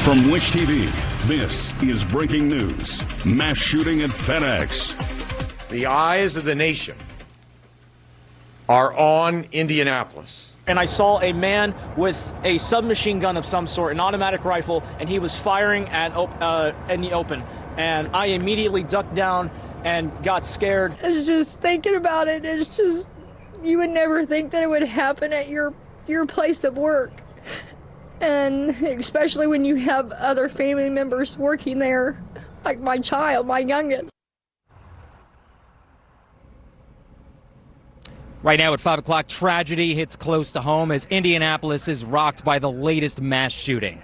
From Wish TV, this is breaking news. Mass shooting at FedEx. The eyes of the nation are on Indianapolis. And I saw a man with a submachine gun of some sort, an automatic rifle, and he was firing in the open. And I immediately ducked down and got scared. It's just thinking about it, it's just, you would never think that it would happen at your place of work. And especially when you have other family members working there, like my child, my youngest. Right now at 5 o'clock, tragedy hits close to home as Indianapolis is rocked by the latest mass shooting.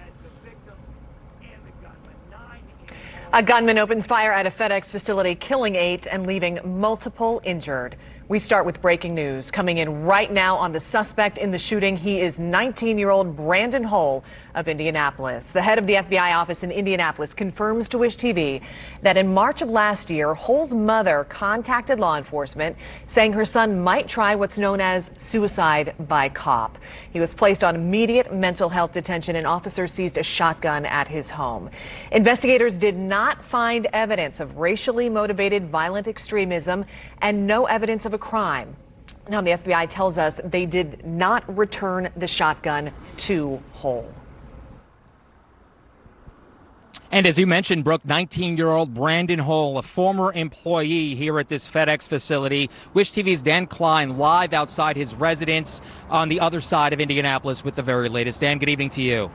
A gunman opens fire at a FedEx facility, killing 8 and leaving multiple injured. We start with breaking news. Coming in right now on the suspect in the shooting, he is 19-year-old Brandon Hull of Indianapolis. The head of the FBI office in Indianapolis confirms to Wish TV that in March of last year, Hull's mother contacted law enforcement saying her son might try what's known as suicide by cop. He was placed on immediate mental health detention and officers seized a shotgun at his home. Investigators did not find evidence of racially motivated violent extremism and no evidence of a crime. Now, the FBI tells us they did not return the shotgun to Hull. And as you mentioned, Brooke, 19-year-old Brandon Hull, a former employee here at this FedEx facility. Wish TV's Dan Klein live outside his residence on the other side of Indianapolis with the very latest. Dan, good evening to you.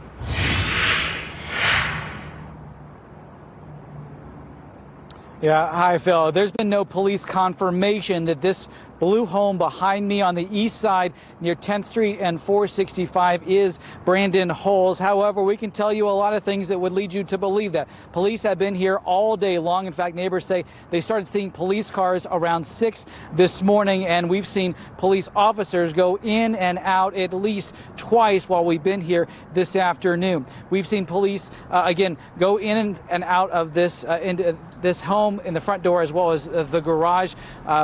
Yeah, hi, Phil. There's been no police confirmation that this blue home behind me on the east side near 10th Street and 465 is Brandon Hull's. However, we can tell you a lot of things that would lead you to believe that. Police have been here all day long. In fact, neighbors say they started seeing police cars around 6 this morning, and we've seen police officers go in and out at least twice while we've been here this afternoon. We've seen police, again, go in and out of this into this home in the front door as well as the garage.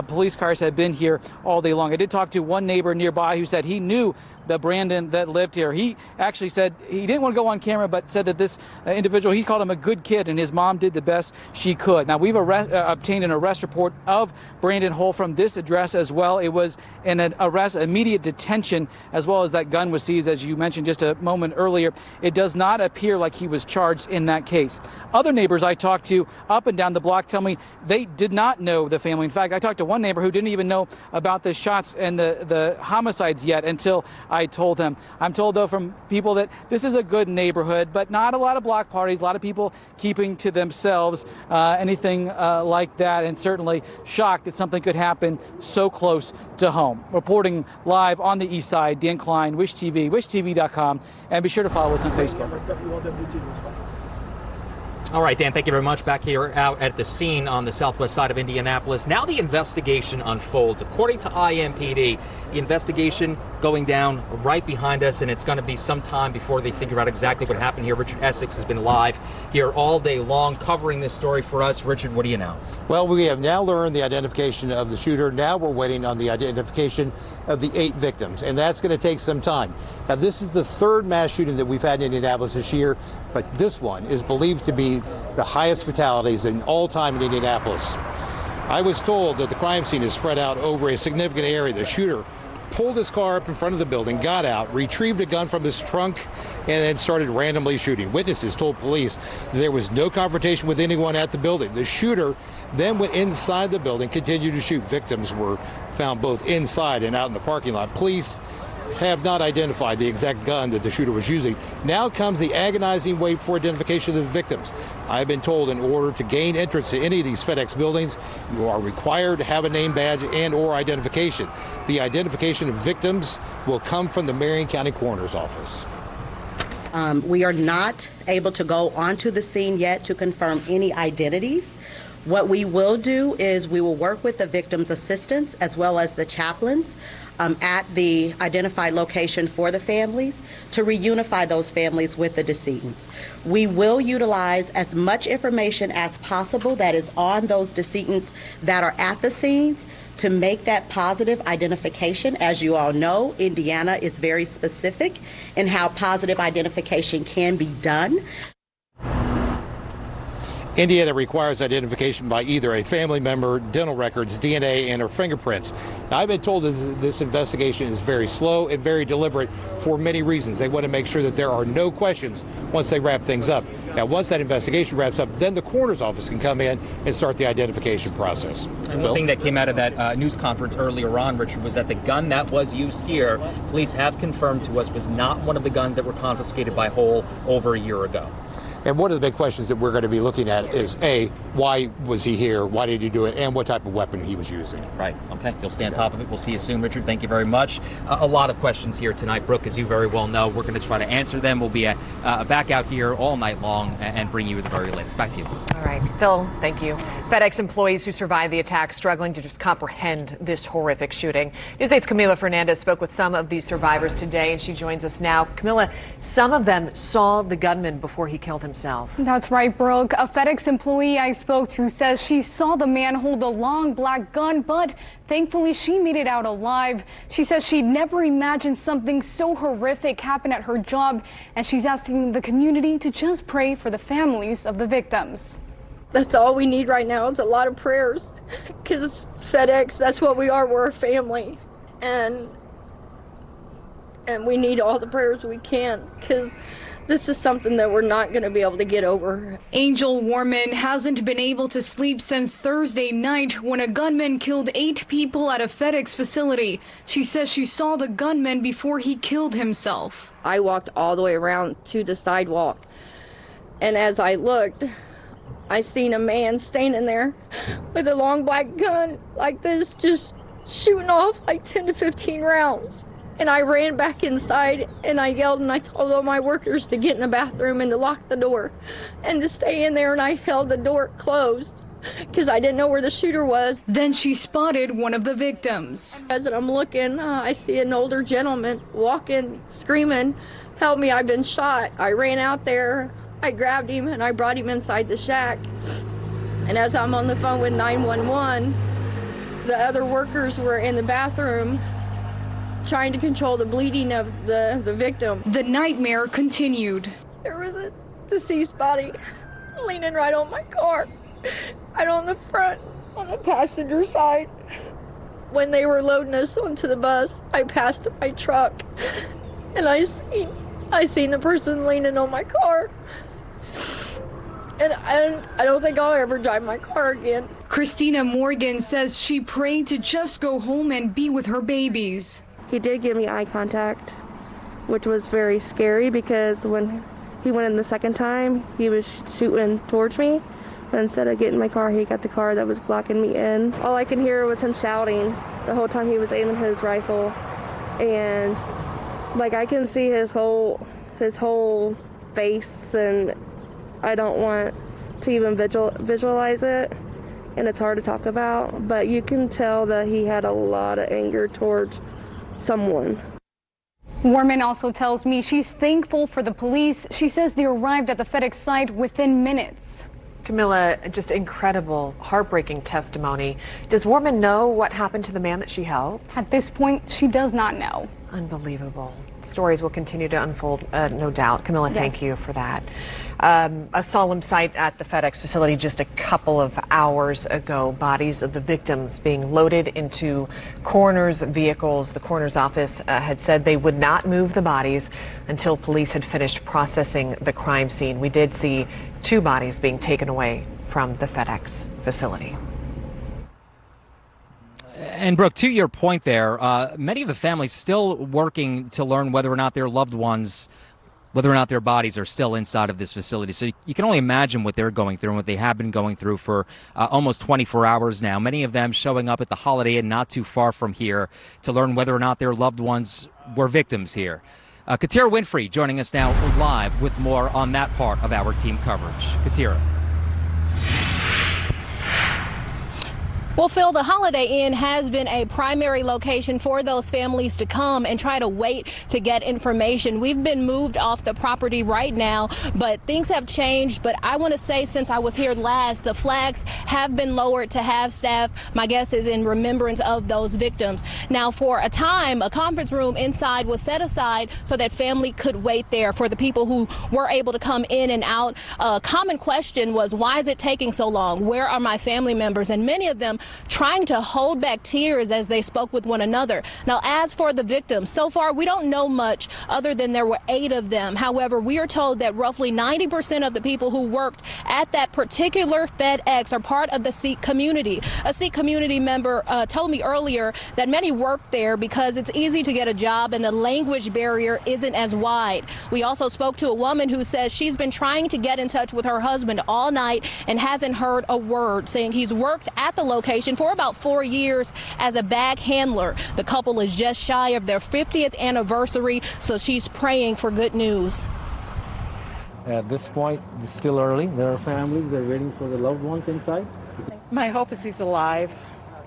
Police cars have been here all day long. I did talk to one neighbor nearby who said he knew the Brandon that lived here. He actually said he didn't want to go on camera, but said that this individual, he called him a good kid, and his mom did the best she could. Now, we've obtained an arrest report of Brandon Hull from this address as well. It was an arrest, immediate detention, as well as that gun was seized, as you mentioned just a moment earlier. It does not appear like he was charged in that case. Other neighbors I talked to up and down the block tell me they did not know the family. In fact, I talked to one neighbor who didn't even know about the shots and the homicides yet until I told him. I'm told, though, from people that this is a good neighborhood, but not a lot of block parties, a lot of people keeping to themselves, anything like that, and certainly shocked that something could happen so close to home. Reporting live on the east side, Dan Klein, Wish TV, wishtv.com, and be sure to follow us on Facebook. All right, Dan, thank you very much. Back here out at the scene on the southwest side of Indianapolis. Now the investigation unfolds. According to IMPD, the investigation going down right behind us, and it's going to be some time before they figure out exactly what happened here. Richard Essex has been live here all day long covering this story for us. Richard, what do you know? Well, we have now learned the identification of the shooter. Now we're waiting on the identification of the 8 victims, and that's going to take some time. Now, this is the 3rd mass shooting that we've had in Indianapolis this year, but this one is believed to be the highest fatalities in all time in Indianapolis. I was told that the crime scene is spread out over a significant area. The shooter pulled his car up in front of the building, got out, retrieved a gun from his trunk, and then started randomly shooting. Witnesses told police there was no confrontation with anyone at the building. The shooter then went inside the building, continued to shoot. Victims were found both inside and out in the parking lot. Police have not identified the exact gun that the shooter was using. Now comes the agonizing wait for identification of the victims. I've been told in order to gain entrance to any of these FedEx buildings, you are required to have a name badge and or identification. The identification of victims will come from the Marion County Coroner's Office. We are not able to go onto the scene yet to confirm any identities. What we will do is we will work with the victims' assistants as well as the chaplains at the identified location for the families to reunify those families with the decedents. We will utilize as much information as possible that is on those decedents that are at the scenes to make that positive identification. As you all know, Indiana is very specific in how positive identification can be done. Indiana requires identification by either a family member, dental records, DNA, and or fingerprints. Now, I've been told that this investigation is very slow and very deliberate for many reasons. They want to make sure that there are no questions once they wrap things up. Now, once that investigation wraps up, then the coroner's office can come in and start the identification process. And one thing that came out of that news conference earlier on, Richard, was that the gun that was used here, police have confirmed to us, was not one of the guns that were confiscated by Hull over a year ago. And one of the big questions that we're going to be looking at is, A, why was he here? Why did he do it? And what type of weapon he was using. Right. Okay. You'll stay on top of it. We'll see you soon, Richard. Thank you very much. A lot of questions here tonight, Brooke, as you very well know. We're going to try to answer them. We'll be back out here all night long and bring you the very latest. Back to you. All right. Phil, thank you. FedEx employees who survived the attack struggling to just comprehend this horrific shooting. News 8's Camila Fernandez spoke with some of these survivors today, and she joins us now. Camila, some of them saw the gunman before he killed himself. That's right, Brooke. A FedEx employee I spoke to says she saw the man hold a long black gun, but thankfully she made it out alive. She says she'd never imagined something so horrific happen at her job, and she's asking the community to just pray for the families of the victims. That's all we need right now. It's a lot of prayers, because FedEx, that's what we are. We're a family, and we need all the prayers we can, because this is something that we're not going to be able to get over. Angel Warman hasn't been able to sleep since Thursday night when a gunman killed 8 people at a FedEx facility. She says she saw the gunman before he killed himself. I walked all the way around to the sidewalk, and as I looked, I seen a man standing there with a long black gun like this, just shooting off like 10 to 15 rounds. And I ran back inside and I yelled and I told all my workers to get in the bathroom and to lock the door and to stay in there, and I held the door closed because I didn't know where the shooter was. Then she spotted one of the victims. As I'm looking, I see an older gentleman walking, screaming, "Help me, I've been shot." I ran out there, I grabbed him and I brought him inside the shack. And as I'm on the phone with 911, the other workers were in the bathroom trying to control the bleeding of the victim. The nightmare continued. There was a deceased body leaning right on my car, right on the front, on the passenger side. When they were loading us onto the bus, I passed my truck and I seen the person leaning on my car. And I don't think I'll ever drive my car again. Christina Morgan says she prayed to just go home and be with her babies. He did give me eye contact, which was very scary because when he went in the second time, he was shooting towards me. But instead of getting in my car, he got the car that was blocking me in. All I can hear was him shouting the whole time he was aiming his rifle. And like I can see his whole face, and I don't want to even visualize it. And it's hard to talk about, but you can tell that he had a lot of anger towards someone. Warman also tells me she's thankful for the police. She says they arrived at the FedEx site within minutes. Camila, just incredible, heartbreaking testimony. Does Warman know what happened to the man that she helped? At this point, she does not know. Unbelievable. Stories will continue to unfold, no doubt. Camila, Yes. Thank you for that. A solemn sight at the FedEx facility just a couple of hours ago. Bodies of the victims being loaded into coroner's vehicles. The coroner's office had said they would not move the bodies until police had finished processing the crime scene. We did see 2 bodies being taken away from the FedEx facility. And Brooke, to your point there, many of the families still working to learn whether or not their loved ones, whether or not their bodies are still inside of this facility. So you can only imagine what they're going through and what they have been going through for almost 24 hours now. Many of them showing up at the Holiday Inn not too far from here to learn whether or not their loved ones were victims here. Katira Winfrey joining us now live with more on that part of our team coverage. Katira. Well, Phil, the Holiday Inn has been a primary location for those families to come and try to wait to get information. We've been moved off the property right now, but things have changed. But I want to say, since I was here last, the flags have been lowered to have staff. My guess is in remembrance of those victims. Now, for a time, a conference room inside was set aside so that family could wait there for the people who were able to come in and out. A common question was, why is it taking so long? Where are my family members? And many of them trying to hold back tears as they spoke with one another. Now, as for the victims, so far we don't know much other than there were 8 of them. However, we are told that roughly 90% of the people who worked at that particular FedEx are part of the Sikh community. A Sikh community member told me earlier that many work there because it's easy to get a job and the language barrier isn't as wide. We also spoke to a woman who says she's been trying to get in touch with her husband all night and hasn't heard a word, saying he's worked at the location for about 4 years as a bag handler. The couple is just shy of their 50th anniversary, so she's praying for good news. At this point, it's still early. There are families, they're waiting for their loved ones inside. My hope is he's alive.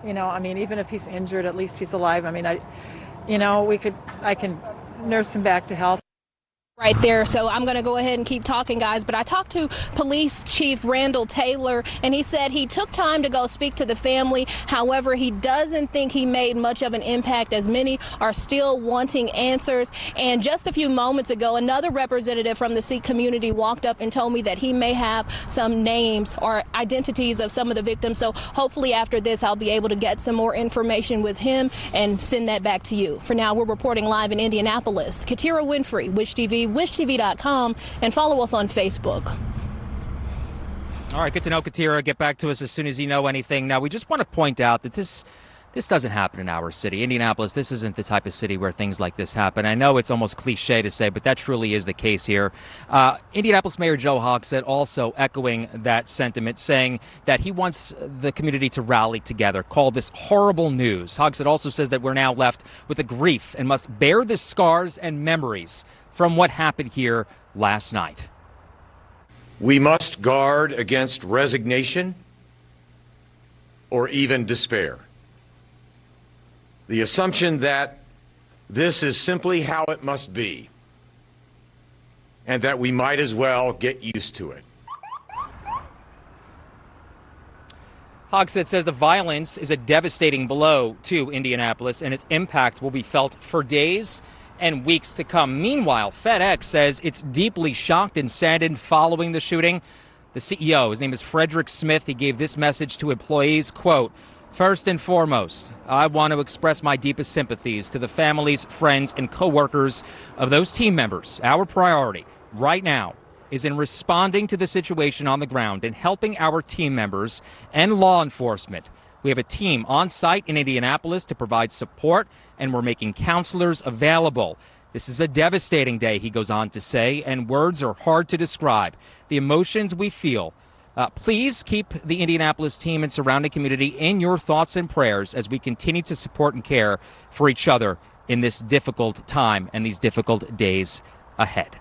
You know, I mean, even if he's injured, at least he's alive. I mean, I can nurse him back to health. Right there. So I'm going to go ahead and keep talking, guys. But I talked to Police Chief Randall Taylor, and he said he took time to go speak to the family. However, he doesn't think he made much of an impact, as many are still wanting answers. And just a few moments ago, another representative from the Sikh community walked up and told me that he may have some names or identities of some of the victims. So hopefully after this, I'll be able to get some more information with him and send that back to you. For now, we're reporting live in Indianapolis. Katira Winfrey, Wish TV, wishtv.com, and follow us on Facebook. All right, good to know, Katira. Get back to us as soon as you know anything. Now, we just want to point out that this doesn't happen in our city. Indianapolis, this isn't the type of city where things like this happen. I know it's almost cliche to say, but that truly is the case here. Indianapolis Mayor Joe Hogsett also echoing that sentiment, saying that he wants the community to rally together, call this horrible news. Hogsett also says that we're now left with the grief and must bear the scars and memories from what happened here last night. We must guard against resignation or even despair. The assumption that this is simply how it must be, and that we might as well get used to it. Hogsett says the violence is a devastating blow to Indianapolis, and its impact will be felt for days and weeks to come. Meanwhile, FedEx says it's deeply shocked and saddened following the shooting. The CEO, his name is Frederick Smith, he gave this message to employees, quote, "First and foremost, I want to express my deepest sympathies to the families, friends, and co-workers of those team members. Our priority right now is in responding to the situation on the ground and helping our team members and law enforcement. We have a team on site in Indianapolis to provide support, and we're making counselors available. This is a devastating day," he goes on to say, and words are hard to describe the emotions we feel. Please keep the Indianapolis team and surrounding community in your thoughts and prayers as we continue to support and care for each other in this difficult time and these difficult days ahead.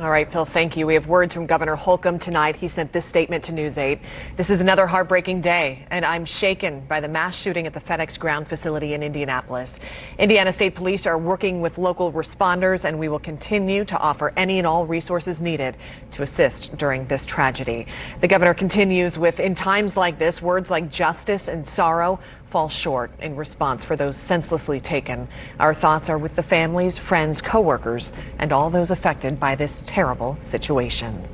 All right, Phil, thank you. We have words from Governor Holcomb tonight. He sent this statement to News 8. "This is another heartbreaking day, and I'm shaken by the mass shooting at the FedEx ground facility in Indianapolis. Indiana State Police are working with local responders, and we will continue to offer any and all resources needed to assist during this tragedy." The governor continues with, "In times like this, words like justice and sorrow fall short in response for those senselessly taken. Our thoughts are with the families, friends, co-workers, and all those affected by this terrible situation."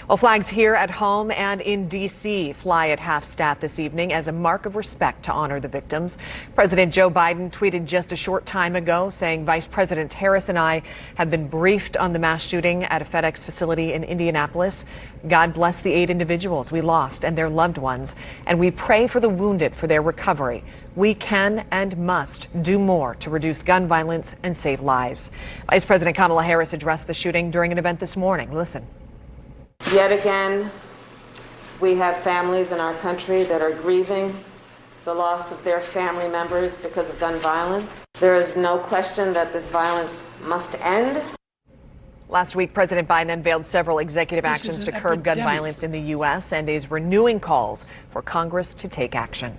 Well, flags here at home and in D.C. fly at half-staff this evening as a mark of respect to honor the victims. President Joe Biden tweeted just a short time ago saying Vice President Harris and I have been briefed on the mass shooting at a FedEx facility in Indianapolis. God bless the 8 individuals we lost and their loved ones, and we pray for the wounded for their recovery. We can and must do more to reduce gun violence and save lives. Vice President Kamala Harris addressed the shooting during an event this morning. Listen. Yet again, we have families in our country that are grieving the loss of their family members because of gun violence. There is no question that this violence must end. Last week, President Biden unveiled several executive actions to curb gun violence in the U.S. and is renewing calls for Congress to take action.